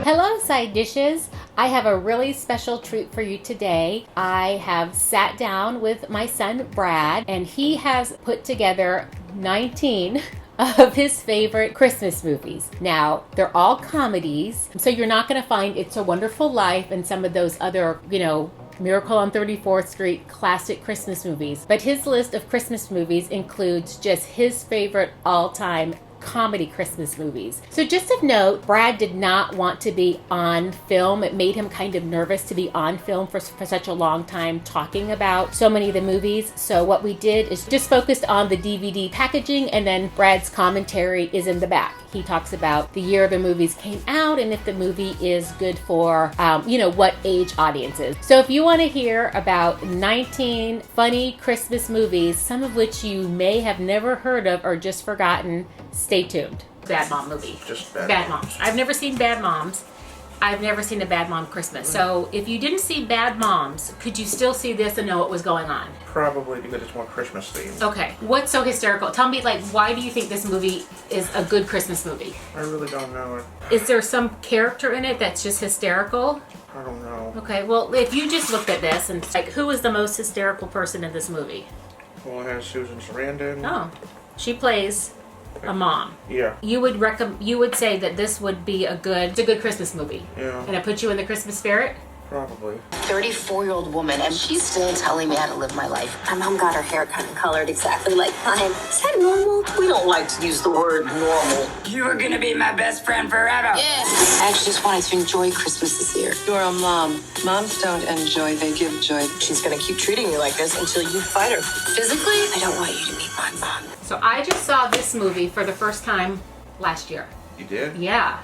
Hello, side dishes. I have a really special treat for you today. I have sat down with my son, Brad, and he has put together 19 of his favorite Christmas movies. Now, they're all comedies, so you're not going to find It's a Wonderful Life and some of those other, Miracle on 34th Street classic Christmas movies. But his list of Christmas movies includes just his favorite all-time comedy Christmas movies. So just of note, Brad did not want to be on film. It made him kind of nervous to be on film for such a long time talking about so many of the movies. So what we did is just focused on the DVD packaging, and then Brad's commentary is in the back. He talks about the year the movies came out and if the movie is good for, what age audiences. So if you want to hear about 19 funny Christmas movies, some of which you may have never heard of or just forgotten, stay tuned. Bad Mom movie. Just Bad Moms. I've never seen Bad Moms. I've never seen a Bad Mom Christmas. So if you didn't see Bad Moms, could you still see this and know what was going on? Probably because it's more Christmas themed. Okay. What's so hysterical? Tell me, why do you think this movie is a good Christmas movie? I really don't know it. Is there some character in it that's just hysterical? I don't know. Okay, well, if you just looked at this and who is the most hysterical person in this movie? Well, it has Susan Sarandon. Oh, she plays a mom. Yeah. You would say that this would be a good Christmas movie. Yeah. And it puts you in the Christmas spirit? Probably. 34-year-old woman, and she's still telling me how to live my life. My mom got her hair cut and colored exactly like mine. Is that normal? We don't like to use the word normal. You are gonna be my best friend forever. Yeah. I actually just wanted to enjoy Christmas this year. You're a mom. Moms don't enjoy, they give joy. She's gonna keep treating you like this until you fight her. Physically, I don't want you to meet my mom. So I just saw this movie for the first time last year. You did? Yeah.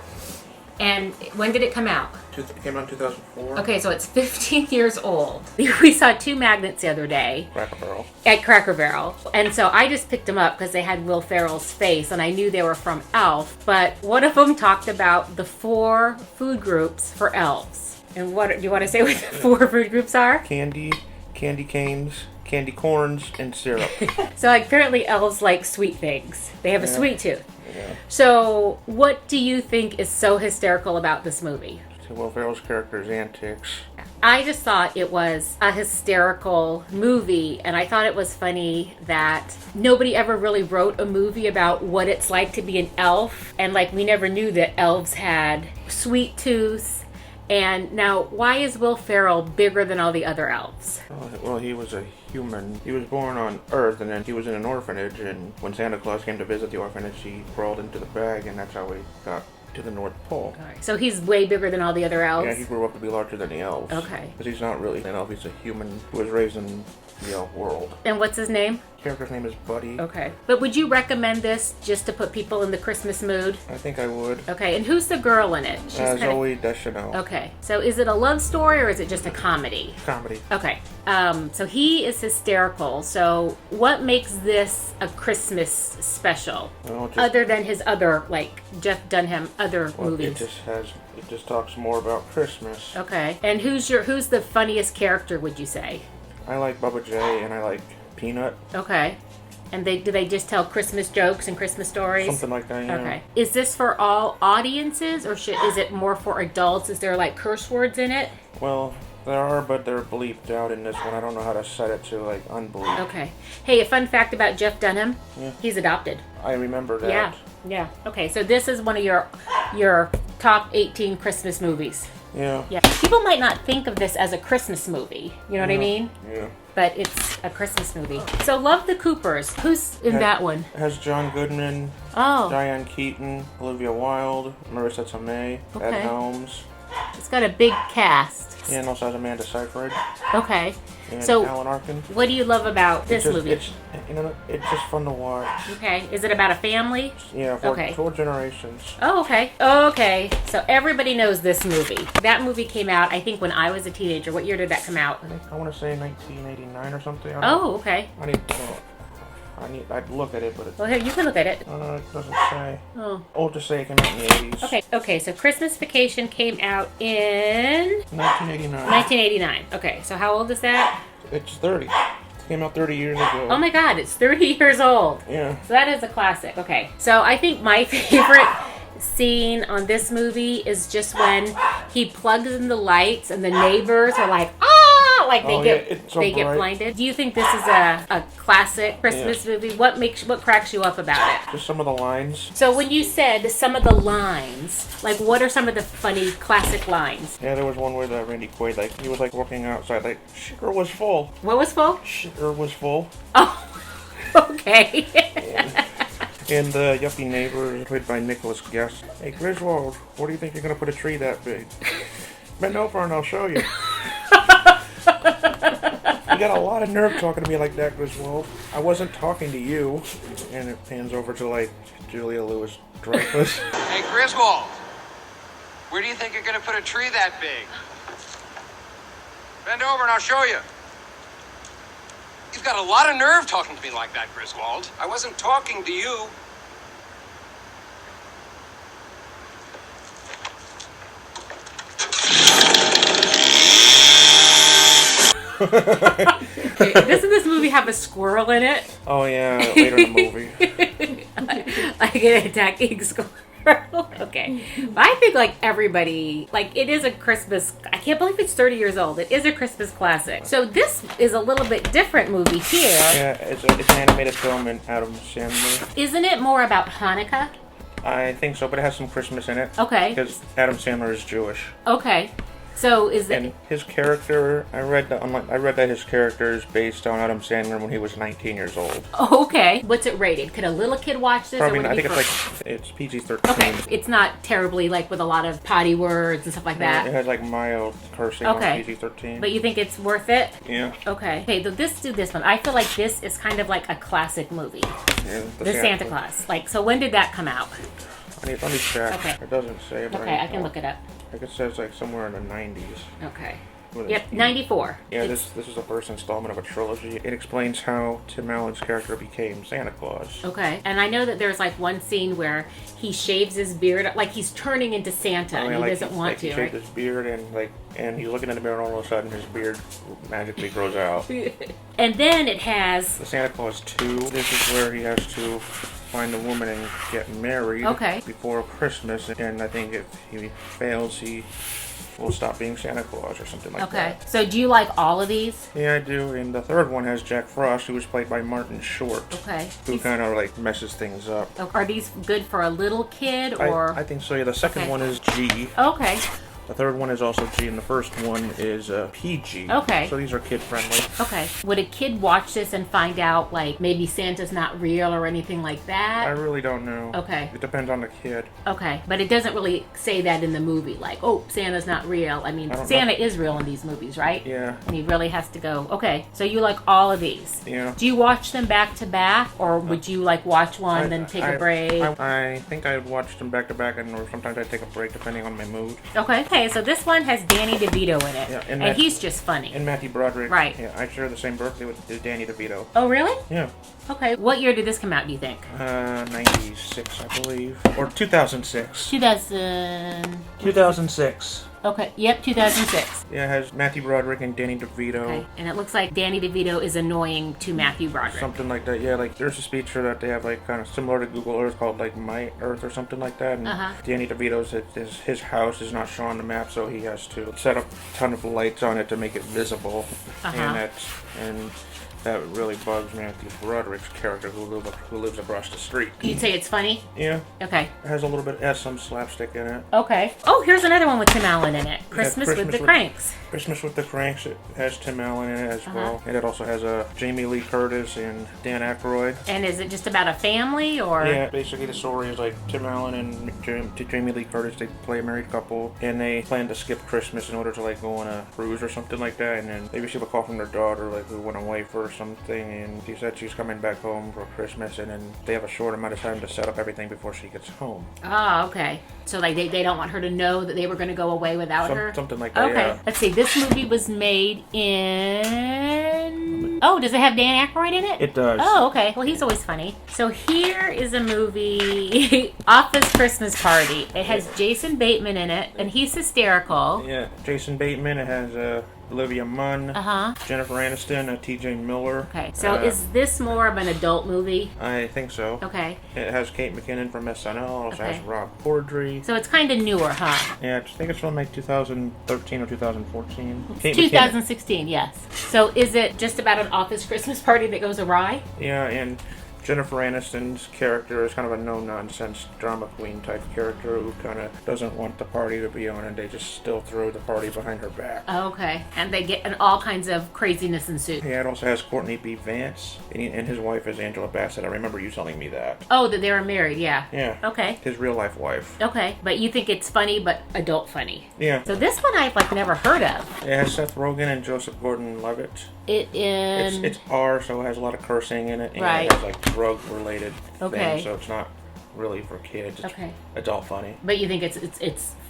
And when did it come out? It came out in 2004. Okay, so it's 15 years old. We saw two magnets the other day. Cracker Barrel. At Cracker Barrel. And so I just picked them up because they had Will Ferrell's face and I knew they were from Elf. But one of them talked about the 4 food groups for elves. And what do you want to say what the 4 food groups are? Candy canes, candy corns, and syrup. So apparently elves like sweet things. They have a sweet tooth. Yeah. So what do you think is so hysterical about this movie? So Will Ferrell's character's antics. I just thought it was a hysterical movie, and I thought it was funny that nobody ever really wrote a movie about what it's like to be an elf, and we never knew that elves had sweet tooths. And now, why is Will Ferrell bigger than all the other elves? Well, he was a human. He was born on Earth, and then he was in an orphanage, and when Santa Claus came to visit the orphanage, he crawled into the bag, and that's how he got to the North Pole. All right. So he's way bigger than all the other elves? Yeah, he grew up to be larger than the elves. Okay. Because he's not really an elf, he's a human who was raised in the elf world. And what's his name? Character's name is Buddy. Okay. But would you recommend this just to put people in the Christmas mood? I think I would. Okay, and who's the girl in it? She's Zoe Deschanel. Okay, so is it a love story or is it just a comedy? Comedy. Okay, so he is hysterical. So what makes this a Christmas special? Well, other than his other, Jeff Dunham, other movies? It just talks more about Christmas. Okay, and who's the funniest character, would you say? I like Bubba J and I like Peanut. Okay. And do they just tell Christmas jokes and Christmas stories? Something like that, yeah. Okay. Is this for all audiences or is it more for adults? Is there curse words in it? Well, there are, but they're bleeped out in this one. I don't know how to set it to unbleep. Okay. Hey, a fun fact about Jeff Dunham. Yeah. He's adopted. I remember that. Yeah. Okay, so this is one of your top 18 Christmas movies. Yeah. Yeah. People might not think of this as a Christmas movie. You know what I mean? Yeah. But it's a Christmas movie. So Love the Coopers. Who's in that one? It has John Goodman, Oh. Diane Keaton, Olivia Wilde, Marissa Tomei, Okay. Ed Helms. It's got a big cast. Yeah, and also has Amanda Seyfried Okay. and So Alan Arkin. what do you love about this movie? It's just fun to watch. Okay. Is it about a family? Yeah, for Okay. 4 generations. Oh, okay. Okay. So everybody knows this movie. That movie came out, I think, when I was a teenager. What year did that come out? I want to say 1989 or something. Oh, okay. I'd look at it, but Well, here, you can look at it. it doesn't say. Oh. I'll just say it came out in the 80s. Okay. So Christmas Vacation came out in 1989. 1989. Okay. So how old is that? It's 30. It came out 30 years ago. Oh my God, it's 30 years old. Yeah. So that is a classic. Okay. So I think my favorite scene on this movie is just when he plugs in the lights and the neighbors are like, ah, like they get blinded. Do you think this is a classic Christmas movie? What cracks you up about it? Just some of the lines. So when you said some of the lines, like what are some of the funny classic lines? Yeah, there was one where Randy Quaid, like, he was like walking outside, like, sugar was full. What was full? Sugar was full. Oh, okay. And the yuppie neighbor, played by Nicholas Guest. Hey, Griswold, where do you think you're going to put a tree that big? Bend over and I'll show you. You got a lot of nerve talking to me like that, Griswold. I wasn't talking to you. And it pans over to, like, Julia Louis-Dreyfus. Hey, Griswold, where do you think you're going to put a tree that big? Bend over and I'll show you. You've got a lot of nerve talking to me like that, Griswold. I wasn't talking to you. Okay. Doesn't this movie have a squirrel in it? Oh, yeah, later in the movie. Like an attacking squirrel. Okay. But I think like everybody, like it is a Christmas, I can't believe it's 30 years old. It is a Christmas classic. So this is a little bit different movie here. Yeah, it's an animated film in Adam Sandler. Isn't it more about Hanukkah? I think so, but it has some Christmas in it. Okay. Because Adam Sandler is Jewish. Okay. So is it... And his character, I read that his character is based on Adam Sandler when he was 19 years old. Oh, okay. What's it rated? Could a little kid watch this? Probably or not. I would it think it's PG-13. Okay. It's not terribly like with a lot of potty words and stuff like that. It has like mild cursing on PG-13. But you think it's worth it? Yeah. Okay. Okay, so this one. I feel like this is kind of like a classic movie. Yeah, the Santa Claus. Like, so when did that come out? Let me check. Okay. It doesn't say. Okay, I can look it up. I think it says like somewhere in the 90s. Okay. Well, Yep, 94. Yeah, this is the first installment of a trilogy. It explains how Tim Allen's character became Santa Claus. Okay, and I know that there's like one scene where he shaves his beard, like he's turning into Santa, and he doesn't want to. He shaved his beard, and he's looking in the mirror, and all of a sudden his beard magically grows out. And then it has the Santa Claus 2. This is where he has to find a woman and get married before Christmas, and I think if he fails, he will stop being Santa Claus or something like that. Okay. So do you like all of these? Yeah, I do. And the third one has Jack Frost, who was played by Martin Short. Okay. Who kind of like messes things up. Are these good for a little kid or? I think so. Yeah. The second one is G. Okay. The third one is also G, and the first one is PG. Okay. So these are kid-friendly. Okay. Would a kid watch this and find out, like, maybe Santa's not real or anything like that? I really don't know. Okay. It depends on the kid. Okay. But it doesn't really say that in the movie, like, oh, Santa's not real. I mean, Santa is real in these movies, right? Yeah. And he really has to go. Okay. So you like all of these? Yeah. Do you watch them back to back, or would you, like, watch one, then take a break? I think I watched them back to back, or sometimes I take a break depending on my mood. Okay. Okay. So this one has Danny DeVito in it. Yeah, and he's just funny. And Matthew Broderick. Right. Yeah, I share the same birthday with Danny DeVito. Oh, really? Yeah. Okay. What year did this come out, do you think? 96, I believe. Or 2006. 2006. Okay. Yep, 2006. Yeah, it has Matthew Broderick and Danny DeVito. Okay. And it looks like Danny DeVito is annoying to Matthew Broderick. Something like that. Yeah, like there's a feature that they have like kind of similar to Google Earth called like My Earth or something like that. And Danny DeVito's his house is not shown on the map, so he has to set up a ton of lights on it to make it visible. And that really bugs Matthew Broderick's character who lives across the street. You'd say it's funny? Yeah. Okay. It has some slapstick in it. Okay. Oh, here's another one with Tim Allen in it. Christmas with the Cranks. Christmas with the Cranks. It has Tim Allen in it as well. And it also has Jamie Lee Curtis and Dan Aykroyd. And is it just about a family, or? Yeah, basically the story is like Tim Allen and Jamie Lee Curtis, they play a married couple, and they plan to skip Christmas in order to like go on a cruise or something like that, and then they receive a call from their daughter, like who went away for something, and she said she's coming back home for Christmas, and then they have a short amount of time to set up everything before she gets home. Ah, okay. So like they don't want her to know that they were going to go away without her? Something like that, okay. Yeah. Let's see. This movie was made in... Oh, does it have Dan Aykroyd in it? It does. Oh, okay. Well, he's always funny. So here is a movie, Office Christmas Party. It has Jason Bateman in it, and he's hysterical. Yeah, Jason Bateman. It has Olivia Munn, Jennifer Aniston, T.J. Miller. Okay, so is this more of an adult movie? I think so. Okay. It has Kate McKinnon from SNL. It also Okay. has Rob Corddry. So it's kind of newer, huh? Yeah, I think it's from like 2013 or 2014. Kate 2016, yes. So is it just about an office Christmas party that goes awry? Yeah, and Jennifer Aniston's character is kind of a no-nonsense drama queen type character who kind of doesn't want the party to be on, and they just still throw the party behind her back. Okay, and they get all kinds of craziness ensues. Yeah, it also has Courtney B. Vance, and his wife is Angela Bassett. I remember you telling me that. Oh, that they were married, yeah. Yeah. Okay. His real-life wife. Okay, but you think it's funny, but adult funny. Yeah. So this one I've never heard of. It has Seth Rogen and Joseph Gordon-Levitt. It's R, so it has a lot of cursing in it, and Right. it has like drug-related Okay. things, so it's not really for kids. It's adult funny. But you think it's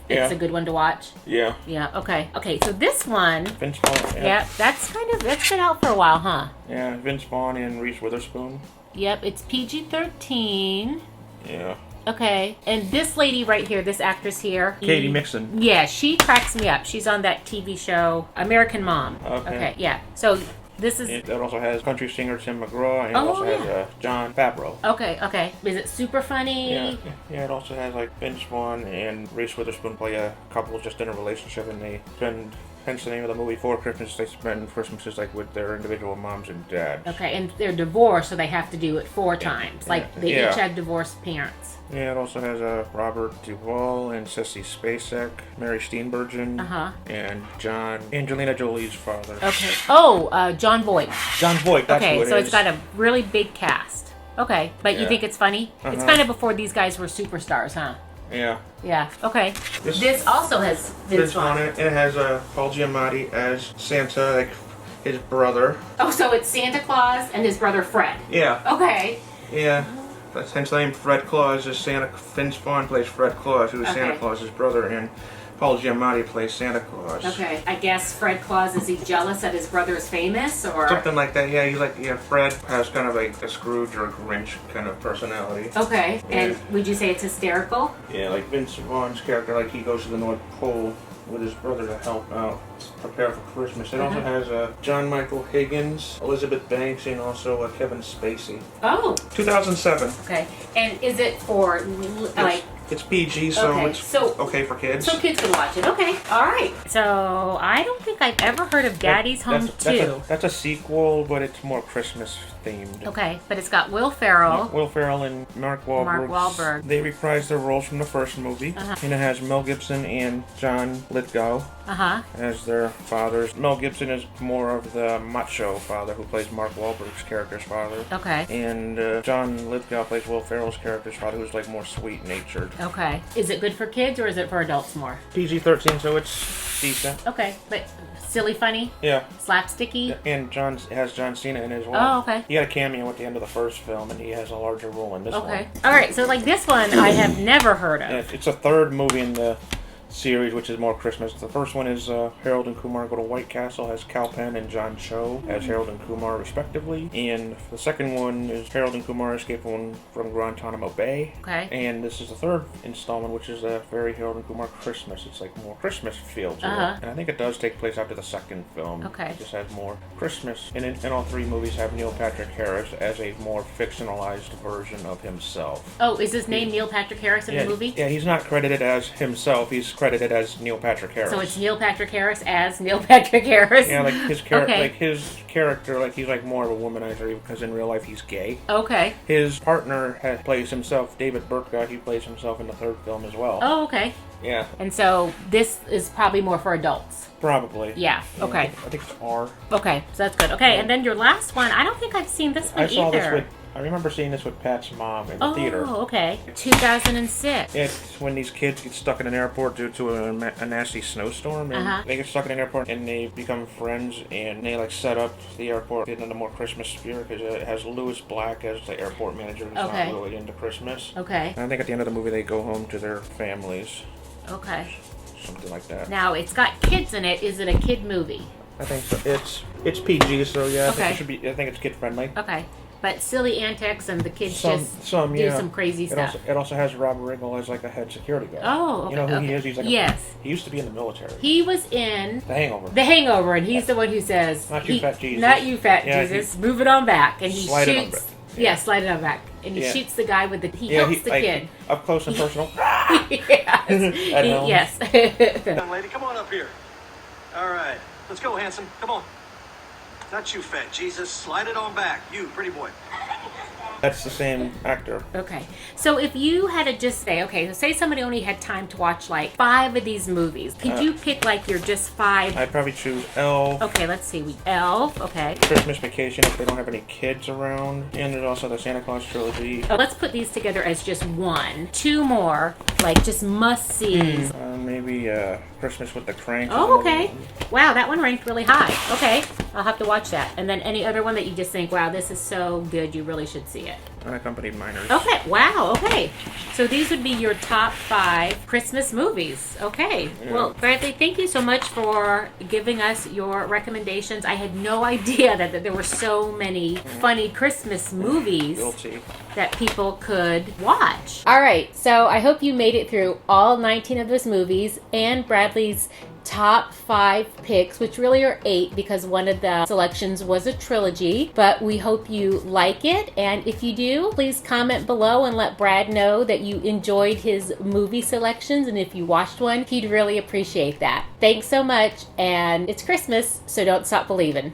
a good one to watch? Yeah. Yeah. Okay. Okay. So this one. Vince Vaughn. Yeah, that's been out for a while, huh? Yeah, Vince Vaughn and Reese Witherspoon. Yep. It's PG-13. Yeah. Okay. And this lady right here, this actress here, Katie Mixon. Yeah, she cracks me up. She's on that TV show American Mom. Okay. Yeah. So this is. It also has country singer Tim McGraw, and it Oh, also yeah. has John Favreau. Okay. Is it super funny? Yeah. It also has like Vince Vaughn and Reese Witherspoon play a couple just in a relationship, and they spend. Hence the name of the movie. For Christmas, they spend Christmases like with their individual moms and dads. Okay, and they're divorced, so they have to do it 4 times. Like they each have divorced parents. Yeah, it also has Robert Duvall and Sissy Spacek, Mary Steenburgen, and Angelina Jolie's father. Okay. Oh, John Voight. John Voight. That's Okay, who it so is. it's got a really big cast. Okay, but you think it's funny? It's kind of before these guys were superstars, huh? Yeah. Yeah. Okay. This also has Vince Vaughn. It has Paul Giamatti as Santa, like his brother. Oh, so it's Santa Claus and his brother Fred. Yeah. Okay. Yeah. That's hence the name Fred Claus. Is Vince Vaughn plays Fred Claus, who is Santa Claus's brother, and Paul Giamatti plays Santa Claus. Okay. I guess Fred Claus, is he jealous that his brother is famous, or something like that? Yeah, Fred has kind of like a Scrooge or a Grinch kind of personality. Okay. Yeah. And would you say it's hysterical? Yeah, like Vince Vaughn's character, like he goes to the North Pole with his brother to help out prepare for Christmas. It also has John Michael Higgins, Elizabeth Banks, and also Kevin Spacey. Oh. 2007. Okay. And is it for like? It's PG, so it's okay for kids. So kids can watch it. Okay. All right. So I don't think I've ever heard of Daddy's Home 2. That's a sequel, but it's more Christmas themed. Okay, but it's got Will Ferrell. Will Ferrell and Mark Wahlberg. They reprised their roles from the first movie. And it has Mel Gibson and John Lithgow as their fathers. Mel Gibson is more of the macho father who plays Mark Wahlberg's character's father. Okay. And John Lithgow plays Will Ferrell's character's father, who's like more sweet-natured. Okay. Is it good for kids or is it for adults more? PG-13, so it's decent. Okay, but silly funny? Yeah. Slapsticky? And it has John Cena in it as well. Oh, okay. He had a cameo at the end of the first film, and he has a larger role in this one. Okay. All right, so like this one I have never heard of. It's a third movie in the series, which is more Christmas. The first one is Harold and Kumar Go to White Castle, has Kal Penn and John Cho as Harold and Kumar respectively. And the second one is Harold and Kumar Escape from Guantanamo Bay. Okay. And this is the third installment, which is a very Harold and Kumar Christmas. It's like more Christmas feel to it. And I think it does take place after the second film. Okay. It just has more Christmas. And all 3 movies have Neil Patrick Harris as a more fictionalized version of himself. Oh, is his name Neil Patrick Harris in the movie? Yeah, he's not credited as himself. He's credited as Neil Patrick Harris. So it's Neil Patrick Harris as Neil Patrick Harris? Yeah, like his character, he's like more of a womanizer because in real life he's gay. Okay. His partner plays himself, David Burtka. He plays himself in the third film as well. Oh, okay. Yeah. And so this is probably more for adults. Probably. Yeah. Okay. I think it's R. Okay, so that's good. Okay, and then your last one, I don't think I've seen this one either. I remember seeing this with Pat's mom in the theater. Oh, okay. 2006. It's when these kids get stuck in an airport due to a nasty snowstorm, and they get stuck in an airport, and they become friends, and they like set up the airport in a more Christmas spirit because it has Louis Black as the airport manager who's not really into Christmas. Okay. And I think at the end of the movie they go home to their families. Okay. Something like that. Now it's got kids in it. Is it a kid movie? I think so. It's PG, so yeah. I think it should be. I think it's kid friendly. Okay. but silly antics, and the kids do yeah. some crazy stuff. It also has Rob Riggle as like a head security guard. Oh, okay. You know who he is? He's like he used to be in the military. He was in The Hangover. The Hangover, and he's the one who says, "Not you, fat Jesus." Not you, fat Jesus. Move it on back, and he slide shoots. It on back. Yeah, slide it on back, and he shoots the guy with the. He helps the kid up close and personal. Yes. Young lady, come on up here. All right, let's go, handsome. Come on. Not you, fat Jesus. Slide it on back. You, pretty boy. That's the same actor. Okay. So if you had to just say, okay, so say somebody only had time to watch like 5 of these movies, could you pick like your just 5? I'd probably choose Elf. Okay, let's see. Elf, okay. Christmas Vacation if they don't have any kids around. And there's also the Santa Claus trilogy. Oh, let's put these together as just 1. 2 more, like just must-sees. Maybe Christmas with the Crank. Oh, okay. Wow, that one ranked really high. Okay, I'll have to watch that. And then any other one that you just think, wow, this is so good, you really should see it. Unaccompanied Minors. Okay, wow, okay. So these would be your top 5 Christmas movies. Okay. Yeah. Well, Bradley, thank you so much for giving us your recommendations. I had no idea that there were so many funny Christmas movies that people could watch. All right, so I hope you made it through all 19 of those movies and Bradley's top 5 picks, which really are 8 because one of the selections was a trilogy, but we hope you like it, and if you do, please comment below and let Brad know that you enjoyed his movie selections, and if you watched one, he'd really appreciate that. Thanks so much, and it's Christmas, so don't stop believing.